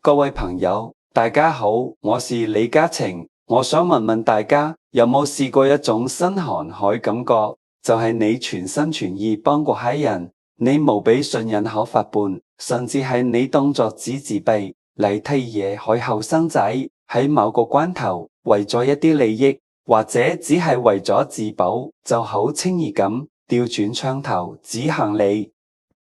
各位朋友，大家好，我是李嘉晴。我想問問大家，有冇試過一種新航海感覺？就係你全心全意幫個客人，你無比信任合夥伴，甚至係你當作紙自備嚟替野海後生仔喺某個關頭，為咗一啲利益，或者只係為咗自保，就好輕易咁調轉槍頭指向你。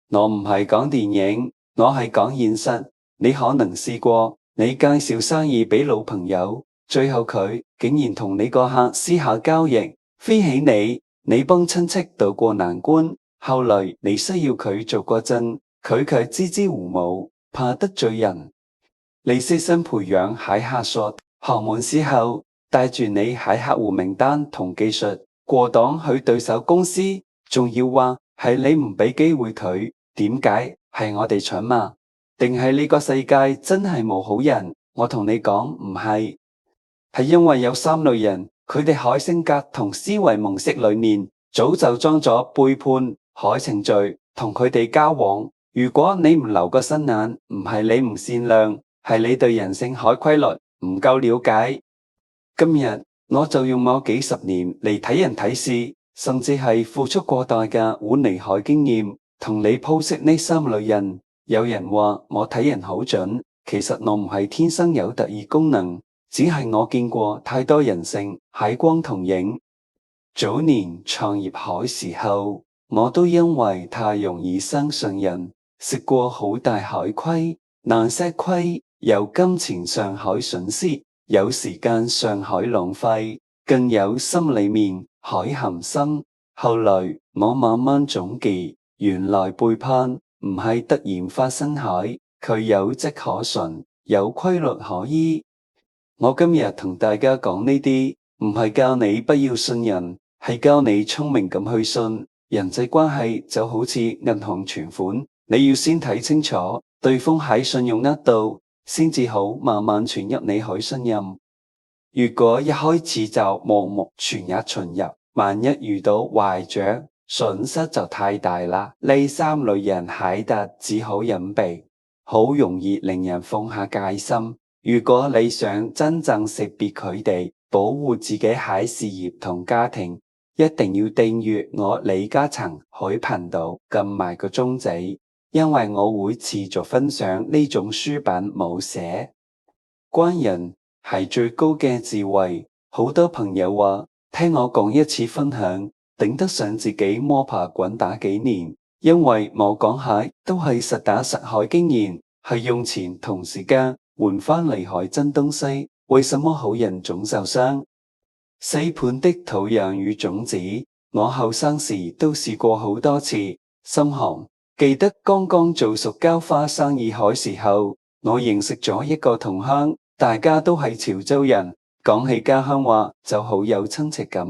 我唔係講電影，我係講現實。你可能試過，你介紹生意俾老朋友，最後佢竟然同你個客私下交易，飛起你幫親戚渡過難關，後來你需要佢做個陣，佢卻支支吾吾，怕得罪人。你悉心培養喺客術，學滿之後，帶住你喺客戶名單同技術過檔去對手公司，仲要話係你唔俾機會佢，點解？係我哋蠢嘛？定係呢個世界真係冇好人？我同你講唔係，係因為有三類人，佢哋海性格同思維模式裏面早就裝咗背叛、海程序，同佢哋交往。如果你唔留個心眼，唔係你唔善良，係你對人性海規律唔夠了解。今日我就用我幾十年嚟睇人睇事，甚至係付出過代價換嚟海經驗，同你剖析呢三類人。有人話我睇人好準，其實我唔係天生有特異功能，只係我見過太多人性喺光同影。早年創業海時候，我都因為太容易相信人，食過好大海虧，難吃虧，有金錢上海損失，有時間上海浪費，更有心裏面海含心。後來我慢慢總結，原來背叛唔係突然發生海，佢有跡可循，有規律可依。我今日同大家講呢啲，唔係教你不要信人，係教你聰明咁去信。人際關係就好似銀行存款，你要先睇清楚對方喺信用額度，先至好慢慢存入你去信任。如果一開始就盲目全額存入，萬一遇到壞賬，損失就太大啦。呢三類人喺度只好隱蔽，好容易令人放下戒心。如果你想真正識別佢哋，保護自己喺事業同家庭，一定要訂閱我李嘉晴海頻道，撳埋個鐘仔，因為我會持續分享呢種書本冇寫。關人係最高嘅智慧，好多朋友話聽我講一次分享，頂得上自己摸爬滾打幾年，因為我講下都係實打實海經驗，係用錢同時間換翻嚟海真東西。為什麼好人總受傷？四盤的土壤與種子，我後生時都試過好多次，心寒。記得剛剛做塑膠花生意海時候，我認識咗一個同鄉，大家都係潮州人，講起家鄉話就好有親切感。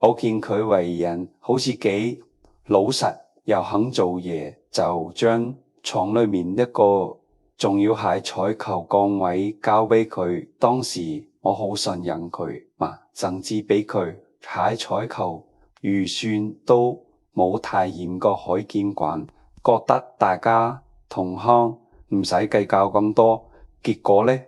我見佢為人好似幾老實，又肯做嘢，就將廠裏面一個仲要係採購崗位交俾佢。當時我好信任佢嘛，甚至俾佢喺採購預算都冇太嚴格海監管，覺得大家同鄉唔使計較咁多。結果呢，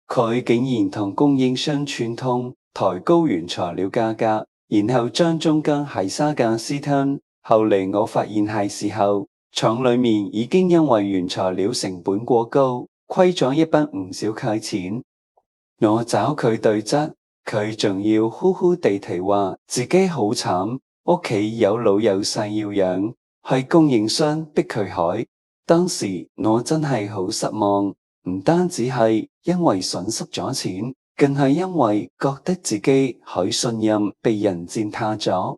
佢竟然同供應商串通，抬高原材料價格，然後將中間係沙價私吞。後嚟我發現係時候，廠裏面已經因為原材料成本過高，虧咗一筆唔少契錢。我找佢對質，佢仲要呼呼地提話自己好慘，屋企有老有細要養，係供應商逼佢海。當時我真係好失望，唔單止係因為損失咗錢，更係因為覺得自己好信任被人踐踏咗。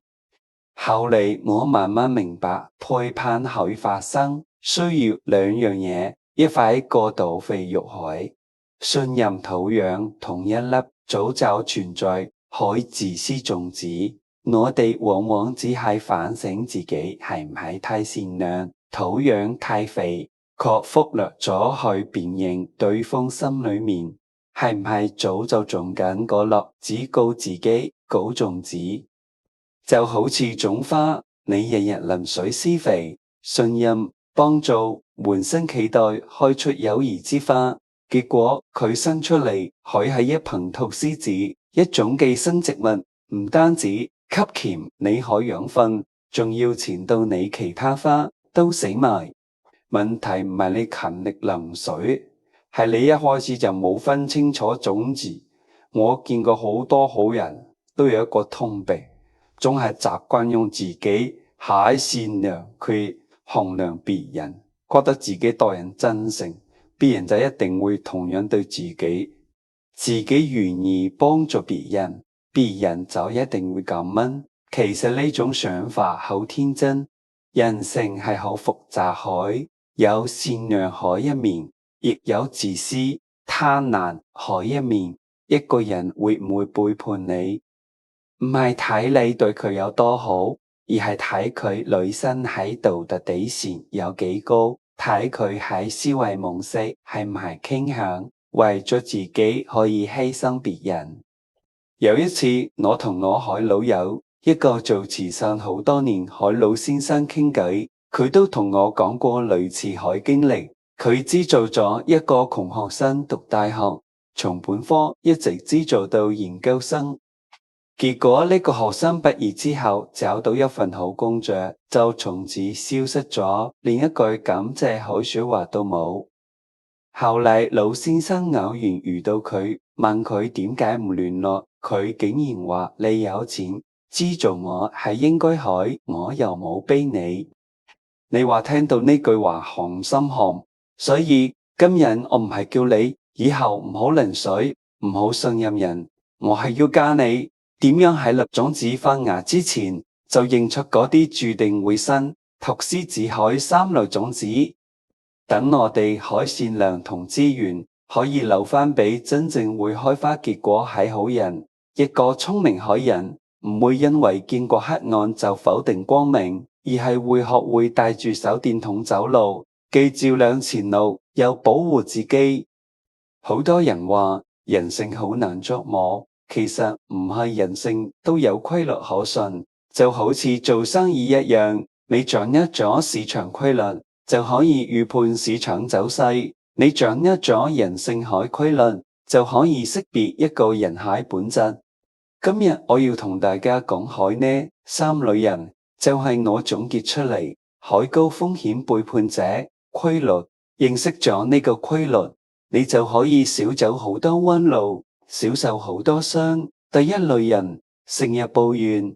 後嚟我慢慢明白，背叛海發生需要兩樣嘢，一塊過度肥沃海，信任土壤同一粒早就存在海自私種子。我哋往往只係反省自己係唔係太善良，土壤太肥，卻忽略咗去辨認對方心裏面係唔係早就種緊嗰粒只顧自己嗰種子。就好似種花，你日日淋水施肥，信任幫助，滿心期待開出友誼之花，結果佢生出嚟海係一盆菟絲子，一種寄生植物，唔單止吸鉗你海養分，仲要纏到你其他花都死埋。問題唔係你勤力淋水，係你一開始就冇分清楚種子。我見過好多好人都有一個通病，總係習慣用自己太善良去衡量別人，覺得自己待人真誠，別人就一定會同樣對自己。自己願意幫助別人，別人就一定會感恩。其實呢種想法好天真，人性係好複雜海，有善良海一面，亦有自私貪婪海一面。一個人會唔會背叛你，唔係睇你對佢有多好，而係睇佢內心喺道德底線有幾高，睇佢喺思維模式係唔係傾向為咗自己可以犧牲別人。有一次，我同我海老友一個做慈善好多年海老先生傾偈，佢都同我講過類似海經歷。佢資助咗一個窮學生讀大學，從本科一直資助到研究生。結果呢個學生畢業之後找到一份好工作，就從此消失咗，連一句感謝好說話都冇。後嚟老先生偶然遇到佢，問佢點解唔聯絡，佢竟然話：你有錢資助我係應該海，我又冇逼你。你話聽到呢句話寒心寒，所以今日我唔係叫你以後唔好淋水，唔好信任人，我係要教你點樣喺粒種子發芽之前就認出嗰啲注定會生菟絲子海三類種子。等我哋海善良同資源可以留返俾真正會開花結果係好人。一個聰明海人唔會因為見過黑暗就否定光明，而係會學會帶住手電筒走路，既照亮前路又保護自己。好多人話人性好難捉摸，其實唔係人性都有規律可循，就好似做生意一樣，你掌握咗市場規律，就可以預判市場走勢，你掌握咗人性海規律，就可以識別一個人海本質。今日我要同大家講海呢三類人，就係我總結出嚟海高風險背叛者規律。認識咗呢個規律，你就可以少走好多彎路，少受好多傷。第一類人，成日抱怨，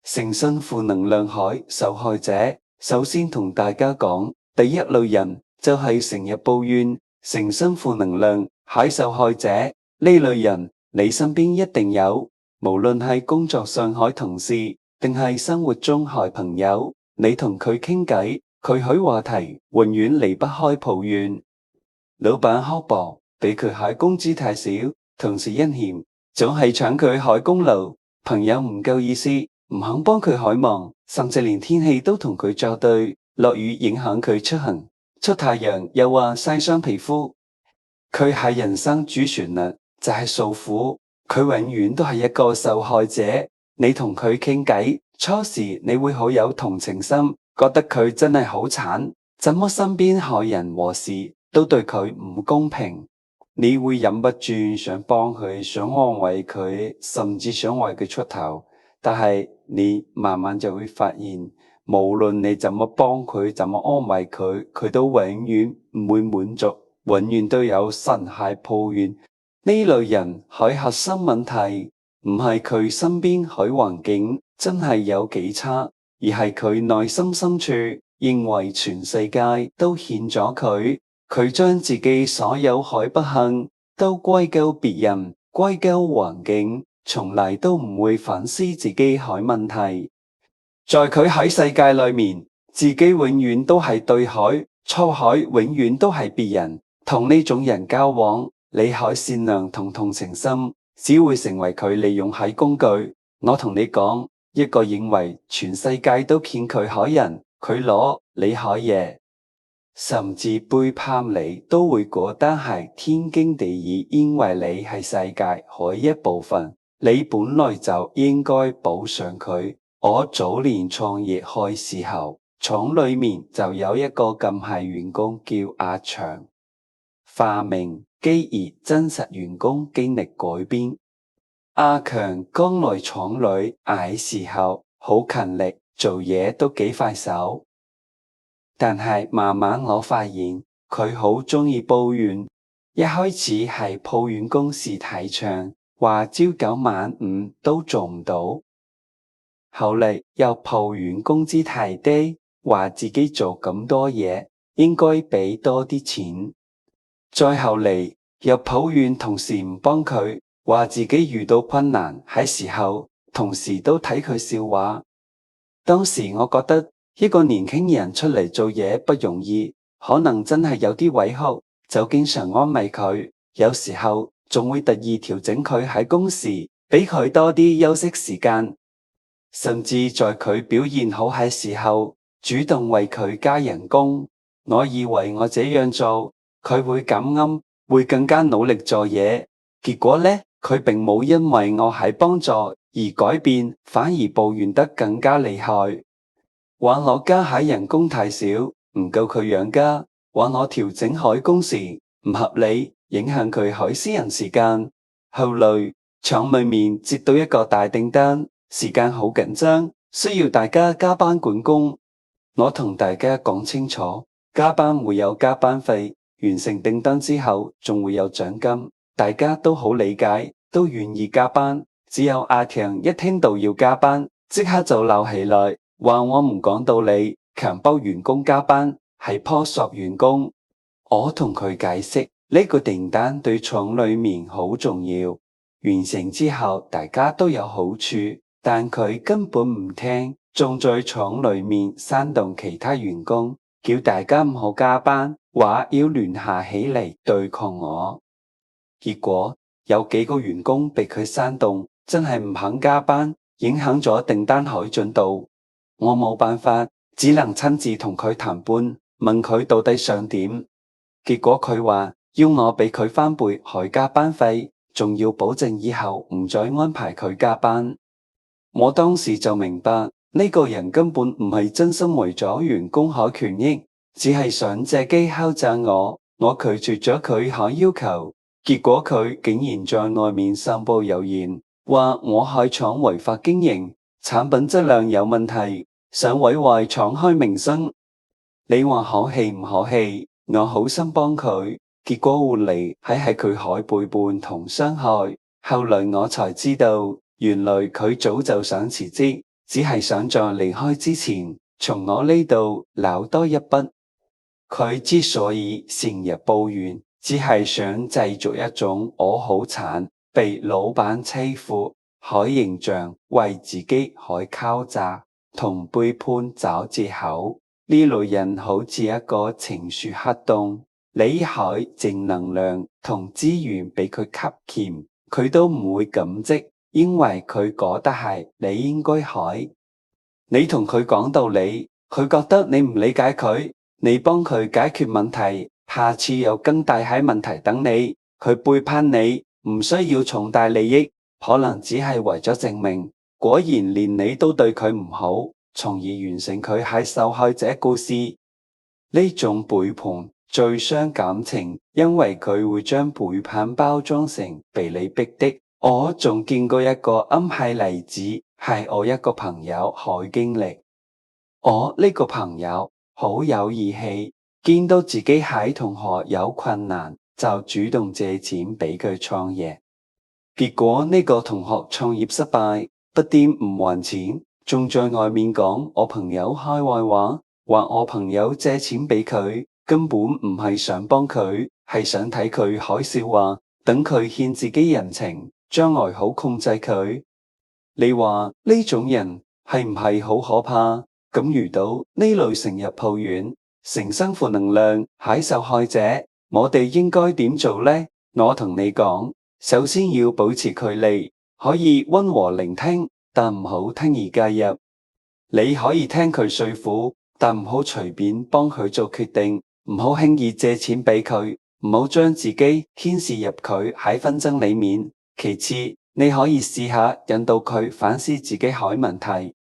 成身負能量海受害者。首先同大家講，第一類人就係成日抱怨、成身負能量海受害者。呢類人你身邊一定有，無論係工作上海同事，定係生活中海朋友，你同佢傾偈，佢開話題永遠離不開抱怨。老闆刻薄，俾佢海工資太少，同事陰險，總係搶佢海功勞。朋友唔夠意思，唔肯幫佢海忙，甚至連天氣都同佢作對，落雨影響佢出行，出太陽又話曬傷皮膚。佢係人生主旋律，就係訴苦，佢永遠都係一個受害者。你同佢傾偈，初時你會好有同情心，覺得佢真係好慘，怎麼身邊害人禍事都對佢唔公平。你會忍不住想幫佢，想安慰佢，甚至想為佢出頭。但係你慢慢就會發現，無論你怎麼幫佢，怎麼安慰佢，佢都永遠唔會滿足，永遠都有神骸抱怨。呢類人海核心問題唔係佢身邊海環境真係有幾差，而係佢內心深處認為全世界都欠咗佢。佢將自己所有海不幸都歸咎別人，歸咎環境，從嚟都唔會反思自己海問題。在佢喺世界裏面，自己永遠都係對海，錯海永遠都係別人。同呢種人交往，你海善良同同情心，只會成為佢利用海工具。我同你講，一個認為全世界都欠佢海人，佢攞你海嘢，甚至背叛你，都會覺得係天經地義，因為你係世界海一部分，你本來就應該補償佢。我早年創業開時候，廠裏面就有一個咁係員工叫阿祥，化名繼而真實員工經歷改變。阿強剛來廠裏捱時候好勤力，做嘢都幾快手，但係慢慢我發現佢好鍾意抱怨。一開始係抱怨工時太長，話朝九晚五都做唔到，後嚟又抱怨工資太低，話自己做咁多嘢應該俾多啲錢，再後嚟又抱怨同事唔幫佢，話自己遇到困難喺時候，同事都睇佢笑話。當時我覺得一個年輕人出嚟做嘢不容易，可能真係有啲委屈，就經常安慰佢，有時候仲會特意調整佢喺工時，俾佢多啲休息時間，甚至在佢表現好喺時候，主動為佢加人工。我以為我這樣做，佢會感恩，會更加努力做嘢。結果呢，佢並冇因為我喺幫助而改變，反而抱怨得更加厲害，話我加喺人工太少，唔夠佢養家，話我調整開工時唔合理，影響佢開私人時間。後來廠裏面接到一個大訂單，時間好緊張，需要大家加班趕工。我同大家講清楚，加班會有加班費，完成訂單之後仲會有獎金，大家都好理解，都願意加班。只有阿強一聽到要加班，即刻就鬧起來，話我唔講道理，強迫員工加班，係剝削員工。我同佢解釋，呢個訂單對廠裏面好重要，完成之後大家都有好處，但佢根本唔聽，仲在廠裏面煽動其他員工，叫大家唔好加班，話要聯合起嚟對抗我。結果有幾個員工被佢煽動，真係唔肯加班，影響咗訂單海進度。我冇辦法，只能親自同佢談判，問佢到底想點。結果佢話要我俾佢翻倍海加班費，仲要保證以後唔再安排佢加班。我當時就明白，呢個人根本唔係真心為咗員工海權益，只係想借機敲詐我。我拒絕咗佢海要求，結果佢竟然在外面散布謠言，話我海廠違法經營，產品質量有問題，想毀壞廠開名聲。你話可氣唔可氣？我好心幫佢，結果換嚟係佢海背叛同傷害。後來我才知道，原來佢早就想辭職，只係想在離開之前從我呢度撈多一筆。佢之所以成日抱怨，只係想製造一種我好慘，被老闆欺負，海形象，為自己海敲詐同背叛找藉口。呢類人好似一個情緒黑洞，你海正能量同資源俾佢吸鉗，佢都唔會感激，因為佢覺得係你應該海。你同佢講道理，佢覺得你唔理解佢，你幫佢解決問題，下次有更大嘅問題等你，佢背叛你，唔需要重大利益，可能只係為咗證明，果然連你都對佢唔好，從而完成佢係受害者故事。呢種背叛最傷感情，因為佢會將背叛包裝成被你逼的。我仲見過一個啱係例子，係我一個朋友海經歷。我呢個朋友好有義氣，見到自己喺同學有困難，就主動借錢俾佢創業。結果呢個同學創業失敗，不但唔還錢，仲在外面講我朋友開壞話，話我朋友借錢俾佢，根本唔係想幫佢，係想睇佢開笑話，等佢欠自己人情，將來好控制佢。你話呢種人係唔係好可怕？咁遇到呢類成日抱怨、成身負能量係受害者，我哋應該點做呢？我同你講，首先要保持距離，可以溫和聆聽，但唔好輕易介入。你可以聽佢訴苦，但唔好隨便幫佢做決定，唔好輕易借錢俾佢，唔好將自己牽涉入佢喺紛爭裏面。其次，你可以試下引導佢反思自己海問題，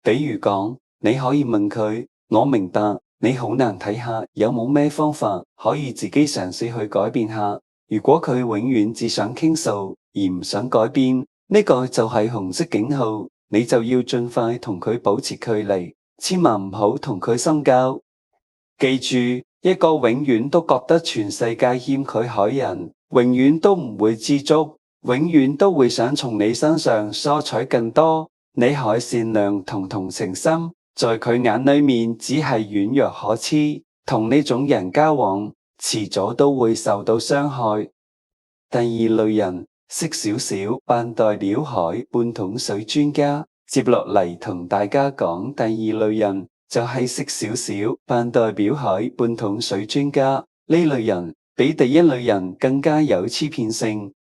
比如講，你可以問佢，我明白你好難睇下，有冇咩方法可以自己嘗試去改變下？如果佢永遠只想傾訴而唔想改變，呢個就係紅色警號，你就要盡快同佢保持距離，千萬唔好同佢深交。記住，一個永遠都覺得全世界欠佢海人，永遠都唔會知足，永遠都會想從你身上索取更多。你海善良同同情心，在佢眼裏面只係軟弱可恥。同呢種人交往，遲早都會受到傷害。第二類人，識少少扮代表海半桶水專家。接落嚟同大家講第二類人，就係識少少扮代表海半桶水專家。呢類人比第一類人更加有欺騙性，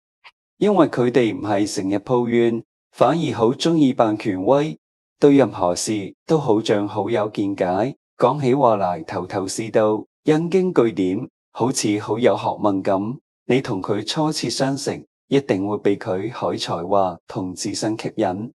因為佢哋唔係成日抱怨，反而好鍾意扮權威，對任何事都好像好有見解，講起話嚟頭頭是道，引經據典，好似好有學問咁。你同佢初次相識，一定會被佢海才華同自信吸引，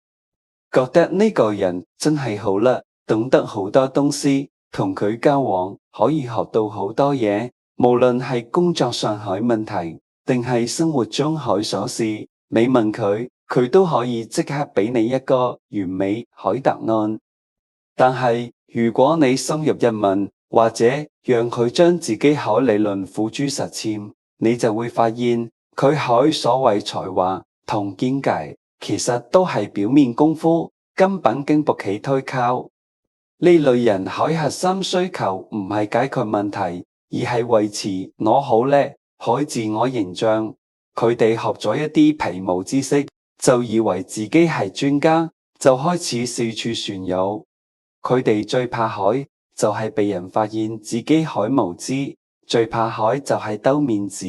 覺得呢個人真係好叻，懂得好多東西，同佢交往可以學到好多嘢。無論係工作上海問題，定係生活中海瑣事，你問佢，佢都可以即刻俾你一個完美海答案。但係如果你深入一問，或者讓佢將自己海理論付諸實踐，你就會發現佢海所謂才華同見解，其實都係表面功夫，根本經不起推敲。呢類人海核心需求唔係解決問題，而係維持我好叻海自我形象。佢哋學咗一啲皮毛知識，就以為自己係專家，就開始四處傳謠。佢哋最怕海，就係被人發現自己海無知，最怕海就係兜面子。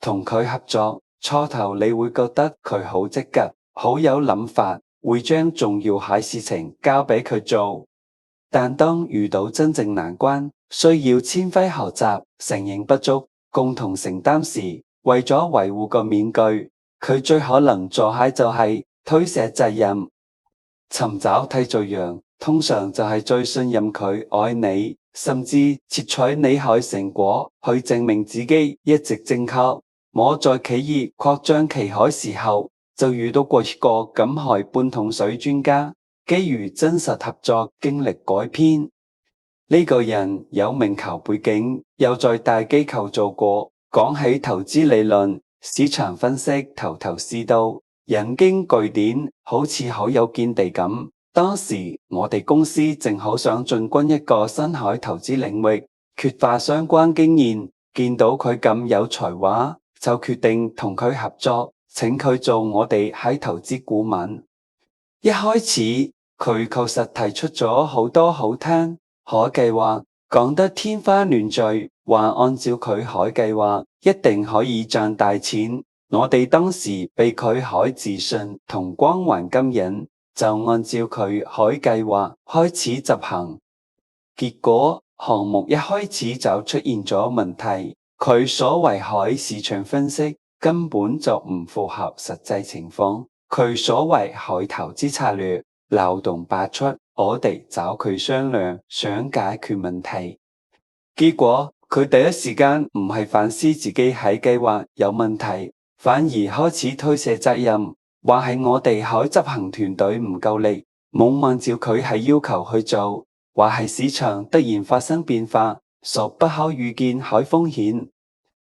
同佢合作，初頭你會覺得佢好積極，好有諗法，會將重要海事情交俾佢做。但當遇到真正難關，需要謙虛學習、承認不足、共同承擔時，為咗維護個面具，佢最可能做嘅就係推卸責任。尋找替罪羊，通常就係最信任佢愛你，甚至竊取你海成果去證明自己一直正確。我在企業擴張其海時候，就遇到過一個敢海半桶水專家，基於真實合作經歷改編。呢個人有名校背景，又在大機構做過，講起投資理論、市場分析頭頭是道，引經據典，好似好有見地咁。當時我哋公司正好想進軍一個新海投資領域，缺乏相關經驗，見到佢咁有才華，就決定同佢合作，請佢做我哋喺投資顧問。一開始佢確實提出咗好多好聽海計劃，講得天花亂墜，話按照佢海計劃一定可以賺大錢。我哋當時被佢海自信同光環感引，就按照佢海計劃開始執行。結果項目一開始就出現咗問題，佢所謂海市場分析根本就唔符合實際情況，佢所謂海投資策略漏洞百出，我哋找佢商量，想解決問題。結果佢第一時間唔係反思自己海計劃有問題，反而開始推卸責任，話係我哋海執行團隊唔夠力，冇按照佢係要求去做，話係市場突然發生變化，所不可預見海風險，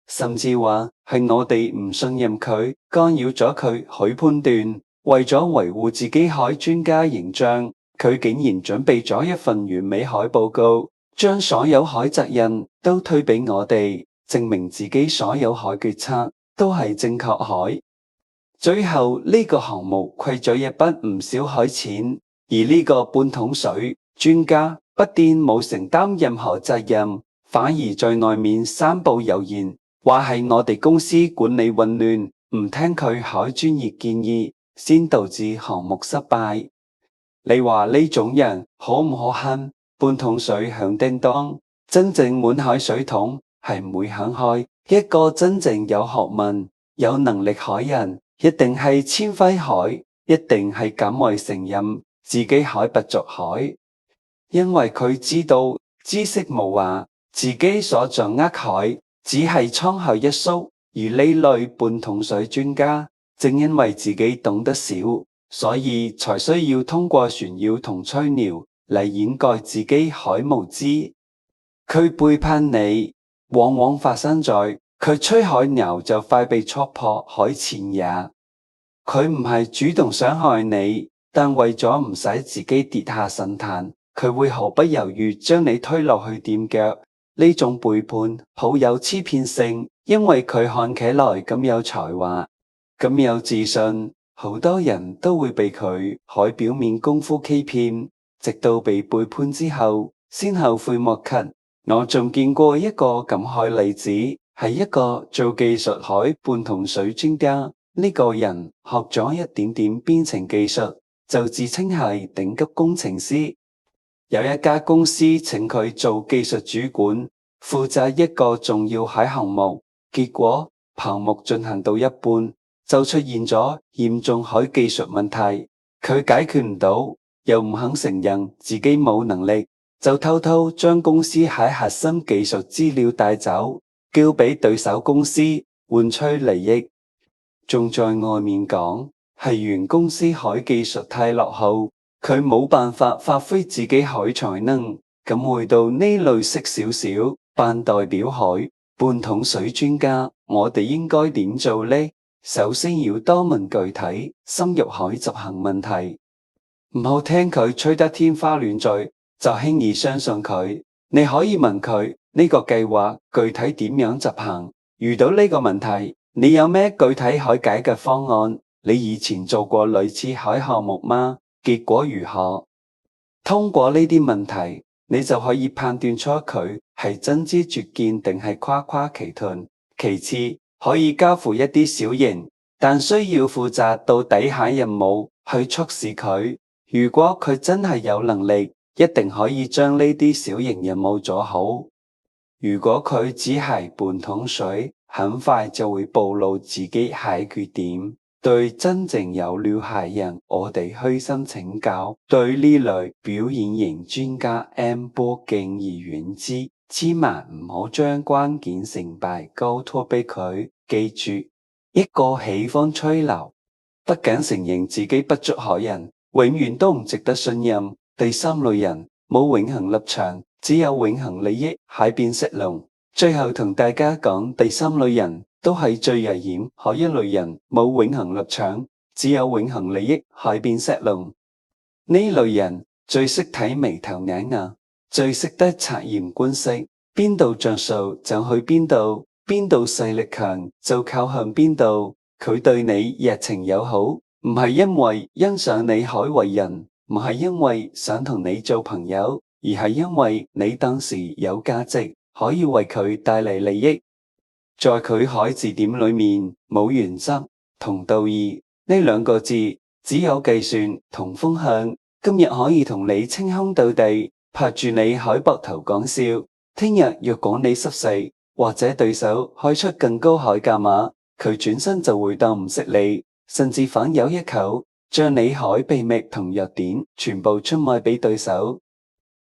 甚至話係我哋唔信任佢，干擾咗佢海判斷。為咗維護自己海專家形象，佢竟然準備咗一份完美海報告，將所有海責任都推俾我哋，證明自己所有海決策都係正確海。最後呢個項目虧咗一筆唔少海錢，而呢個半桶水專家不但冇承擔任何責任，反而在外面散布謠言，話係我哋公司管理混亂，唔聽佢海專業建議，先導致項目失敗。你話呢種人可唔可恨？半桶水響叮當，真正滿海水桶係唔會響開。一個真正有學問、有能力海人，一定係謙虛海，一定係敢於承認自己海不足海，因為佢知道知識無涯，自己所掌握海只係滄海一粟，而呢類半桶水專家，正因為自己懂得少，所以才需要通過炫耀同吹牛嚟掩蓋自己海無知。佢背叛你，往往發生在佢吹海牛就快被戳破海前也。佢唔係主動想害你，但為咗唔使自己跌下神壇，佢會毫不猶豫將你推落去墊腳。呢種背叛好有欺騙性，因為佢看起來咁有才華，咁有自信，好多人都會被佢海表面功夫欺騙，直到被背叛之後，先後悔莫及。我仲見過一個咁海例子，係一個做技術海半桶水專家。呢個人學咗一點點編程技術，就自稱係頂級工程師。有一家公司請佢做技術主管，負責一個重要海項目。結果項目進行到一半，就出現咗嚴重海技術問題，佢解決唔到，又唔肯承認自己冇能力，就偷偷將公司喺核心技術資料帶走，交俾對手公司換取利益。仲在外面講係原公司海技術太落後，佢冇辦法發揮自己海才能。咁回到呢類識少少扮代表海半桶水專家，我哋應該點做呢？首先要多問具體，深入海執行問題，唔好聽佢吹得天花亂墜就輕易相信佢。你可以問佢呢個計劃具體點樣執行？遇到呢個問題，你有咩具體海解嘅方案？你以前做過類似海項目嗎？結果如何？通過呢啲問題，你就可以判斷出佢係真知灼見定係誇誇其談。其次，可以交付一啲小型但需要負責到底下任務去測試佢。如果佢真係有能力，一定可以將呢啲小型任務做好。如果佢只係半桶水，很快就會暴露自己係缺點。對真正有料係人，我哋虛心請教。對呢類表演型專家 M 波敬而遠之，千萬唔好將關鍵成敗交託俾佢。記住，一個喜歡吹牛，不敢承認自己不足海人，永遠都唔值得信任。第三類人冇永恆立場，只有永恆利益，海變色龍。最後同大家講，第三類人都係最危險。海一類人冇永恆立場，只有永恆利益，海變色龍。呢類人最識睇眉頭眼額，最識得察言觀色，邊度着數就去邊度，邊度勢力強就靠向邊度。佢對你熱情友好，唔係因為欣賞你海為人，唔係因為想同你做朋友，而係因為你當時有價值，可以為佢帶嚟利益。在佢海字典裏面冇原則同道義呢兩個字，只有計算同風向。今日可以同你稱兄道弟，拍住你海膊頭講笑，聽日若果你失勢，或者對手開出更高海價碼，佢轉身就會當唔識你，甚至反咬一口，將你海秘密同弱點全部出賣俾對手。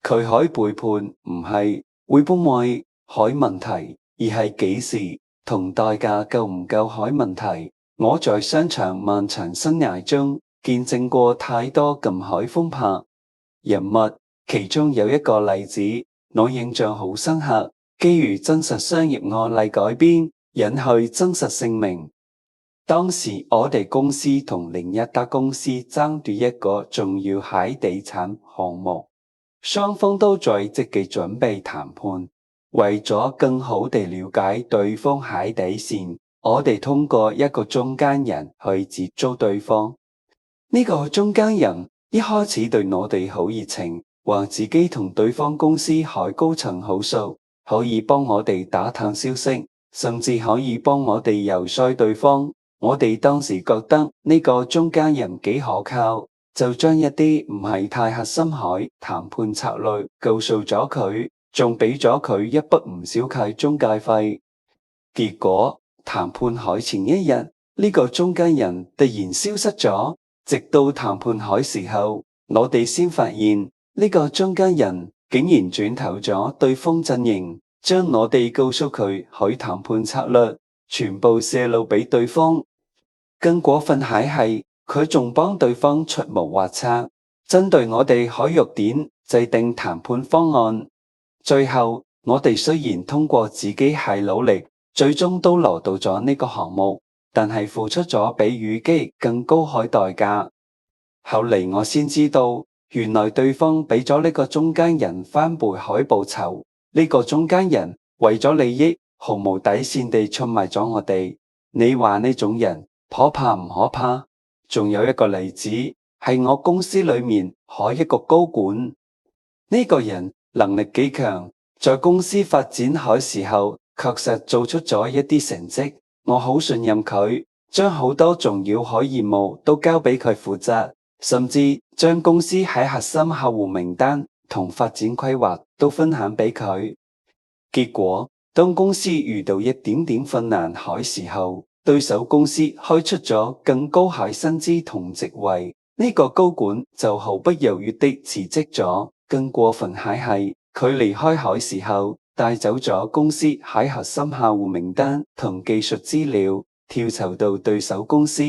佢海背叛唔係會不會海問題，而係幾時同代價夠唔夠海問題。我在商場漫長生涯中見證過太多咁海風拍人物，其中有一個例子我印象好深刻，基於真實商業案例改編，引去真實姓名。當時我哋公司同另一家公司爭奪一個重要海地產項目，雙方都在積極準備談判。為咗更好地了解對方海底線，我哋通過一個中間人去接觸對方。呢個中間人一開始對我哋好熱情，話自己同對方公司海高層好熟，可以幫我哋打探消息，甚至可以幫我哋游說對方。我哋當時覺得呢個中間人幾可靠，就將一啲唔係太核心海談判策略告訴咗佢，仲俾咗佢一筆唔少嘅中介費。結果談判海前一日，呢個中間人突然消失咗，直到談判海時候，我哋先發現呢個中間人竟然轉投咗對方陣營，將我哋告訴佢海談判策略全部泄露俾對方。更過分係佢仲幫對方出謀劃策，針對我哋海域點制定談判方案。最後，我哋雖然通過自己係努力，最終都攞到咗呢個項目，但係付出咗比預期更高海代價。後嚟我先知道，原來對方俾咗呢個中間人翻倍海報酬。呢個中間人為咗利益，毫無底線地出賣咗我哋。你話呢種人可怕唔可怕？仲有一個例子，係我公司裏面海一個高管，呢個人能力幾強，在公司發展海時候，確實做出咗一啲成績。我好信任佢，將好多重要海業務都交俾佢負責，甚至將公司喺核心客戶名單同發展規劃都分享俾佢。結果，當公司遇到一點點困難海時候，對手公司開出咗更高海薪資同職位，呢個高管就毫不猶豫地辭職咗。更過分係佢離開海時候，帶走咗公司喺核心客戶名單同技術資料，跳槽到對手公司，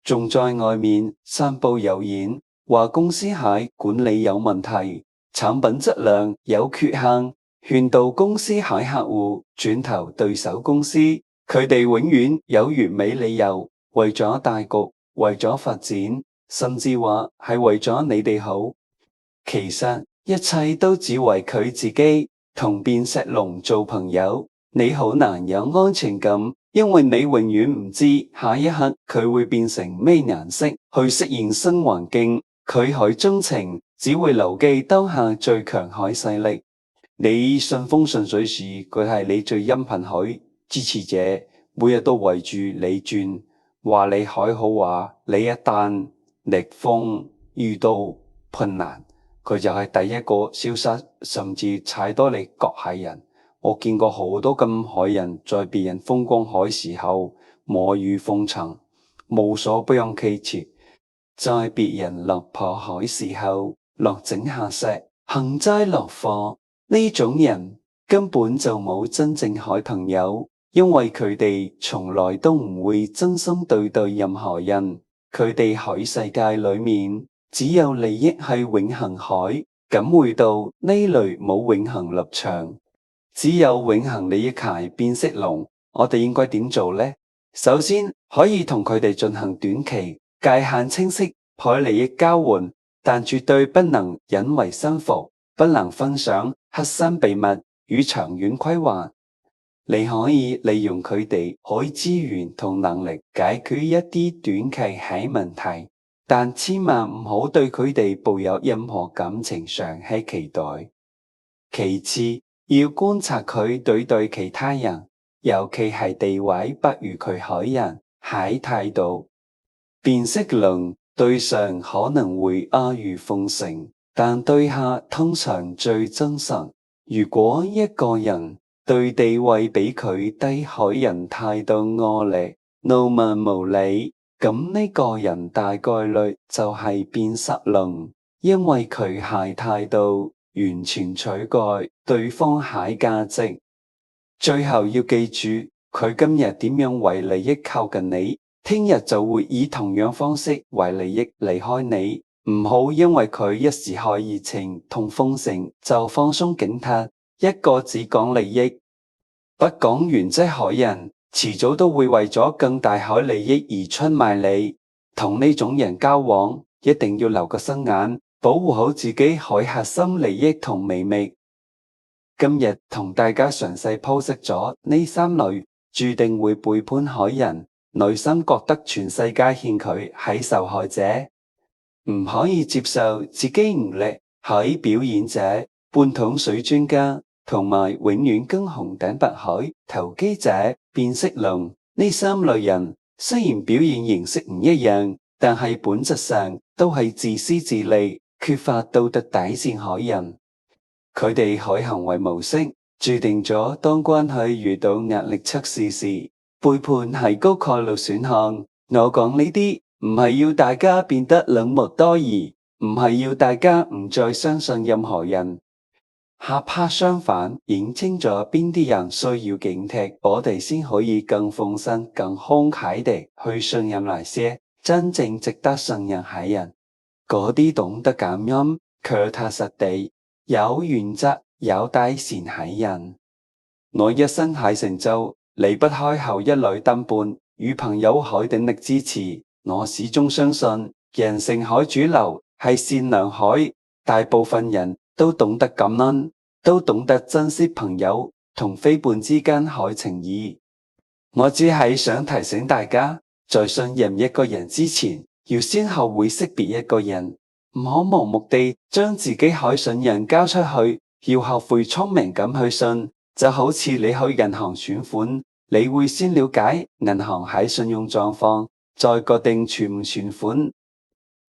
仲在外面散佈謠言，話公司喺管理有問題，產品質量有缺陷，勸導公司喺客戶轉投對手公司。佢哋永遠有完美理由，為咗大局，為咗發展，甚至話係為咗你哋好。其實一切都只為佢自己。同變色龍做朋友，你好難有安全感，因為你永遠唔知下一刻佢會變成咩顏色，去適應新環境。佢海鍾情，只會牢記當下最強海勢力。你順風順水時，佢係你最陰頻海支持者，每日都圍住你轉，話你海好話。你一旦逆風遇到困難，佢就係第一個消失，甚至踩多你割蟹人。我見過好多咁海人，在別人風光海時候摸魚奉承，無所不用其極；在別人落破海時候落井下石，幸災樂禍。呢種人根本就冇真正海朋友，因為佢哋從來都唔會真心對待任何人。佢哋海世界裏面只有利益係永恆海，感會到呢類冇永恆立場，只有永恆利益係變色龍。我哋應該點做呢？首先可以同佢哋進行短期界限清晰海利益交換，但絕對不能引為心服，不能分享核心秘密與長遠規劃。你可以利用佢哋海資源同能力解決一啲短期海問題，但千萬唔好對佢哋抱有任何感情上嘅期待。其次，要觀察佢對其他人，尤其係地位不如佢海人，喺態度。變色龍對上可能會阿諛奉承，但對下通常最真實。如果一個人對地位比佢低海人態度惡劣、傲慢無禮，咁呢個人大概率就係變色龍，因為佢係態度完全取代對方係價值。最後要記住，佢今日點樣為利益靠近你，聽日就會以同樣方式為利益離開你。唔好因為佢一時開熱情同豐盛就放鬆警惕。一個只講利益不講原則海人，遲早都會為咗更大海利益而出賣你。同呢種人交往，一定要留個心眼，保護好自己海核心利益同美味。今日同大家詳細剖析咗呢三類注定會背叛海人，內心覺得全世界欠佢係受害者，唔可以接受自己唔叻係表演者、半桶水專家，同埋永遠跟紅頂白海投機者、變色龍呢三類人，雖然表現形式唔一樣，但係本質上都係自私自利、缺乏道德底線海人。佢哋海行為模式注定咗當關係遇到壓力測試時，背叛係高概率選項。我講呢啲唔係要大家變得冷漠多疑，唔係要大家唔再相信任何人。哪怕相反，認清咗邊啲人需要警惕，我哋先可以更放心、更慷慨地去信任那些真正值得信任嘅人。嗰啲懂得感恩、腳踏實地、有原則、有底線嘅人。我一生喺成就，離不開後一類登伴與朋友海鼎力支持。我始終相信，人性海主流係善良海，大部分人都懂得感恩，都懂得珍惜朋友同非伴之間海情誼。我只係想提醒大家，在信任一個人之前，要先學會識別一個人，唔好盲目地將自己海信任交出去，要學會聰明咁去信。就好似你去銀行存款，你會先了解銀行喺信用狀況，再決定存唔存款。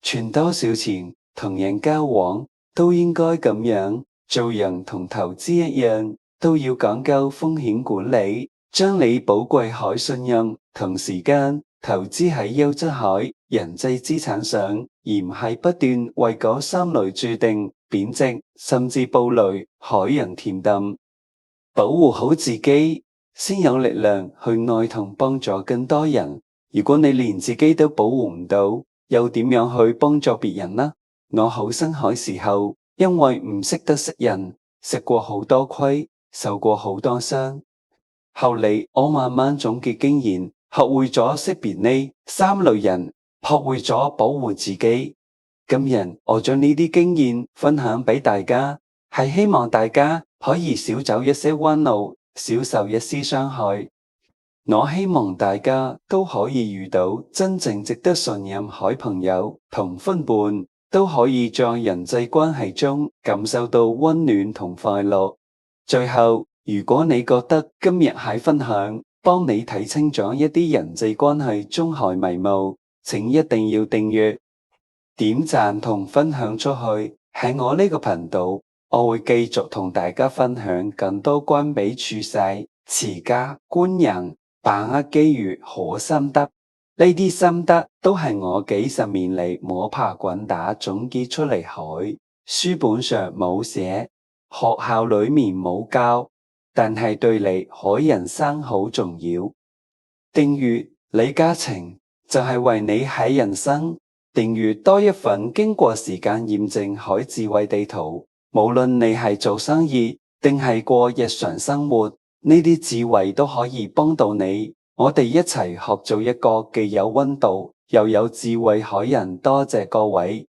存多少錢，同人交往都應該咁樣，做人同投資一樣，都要講究風險管理，將你寶貴海信任同時間投資喺優質海人際資產上，而唔係不斷為嗰三類注定貶值甚至暴雷海洋恬淡。保護好自己，先有力量去愛同幫助更多人。如果你連自己都保護唔到，又點樣去幫助別人呢？我後生海時候，因為唔識得識人，食過好多虧，受過好多傷。後嚟我慢慢總結經驗，學會咗識別呢三類人，學會咗保護自己。今日我將呢啲經驗分享俾大家，係希望大家可以少走一些彎路，少受一絲傷害。我希望大家都可以遇到真正值得信任海朋友同夥伴，都可以在人際關係中感受到溫暖同快樂。最後，如果你覺得今日喺分享幫你睇清咗一啲人際關係中海迷霧，請一定要訂閱、點讚同分享出去。喺我呢個頻道，我會繼續同大家分享更多關於處世、持家、觀人、把握機遇好心得。呢啲心得都係我幾十年嚟摸爬滾打總結出嚟海，書本上冇寫，學校裏面冇教，但係對你海人生好重要。訂閱李嘉誠就係為你喺人生訂閱多一份經過時間驗證海智慧地圖。無論你係做生意定係過日常生活，呢啲智慧都可以幫到你。我哋一齊學做一個既有溫度又有智慧海人。多謝各位。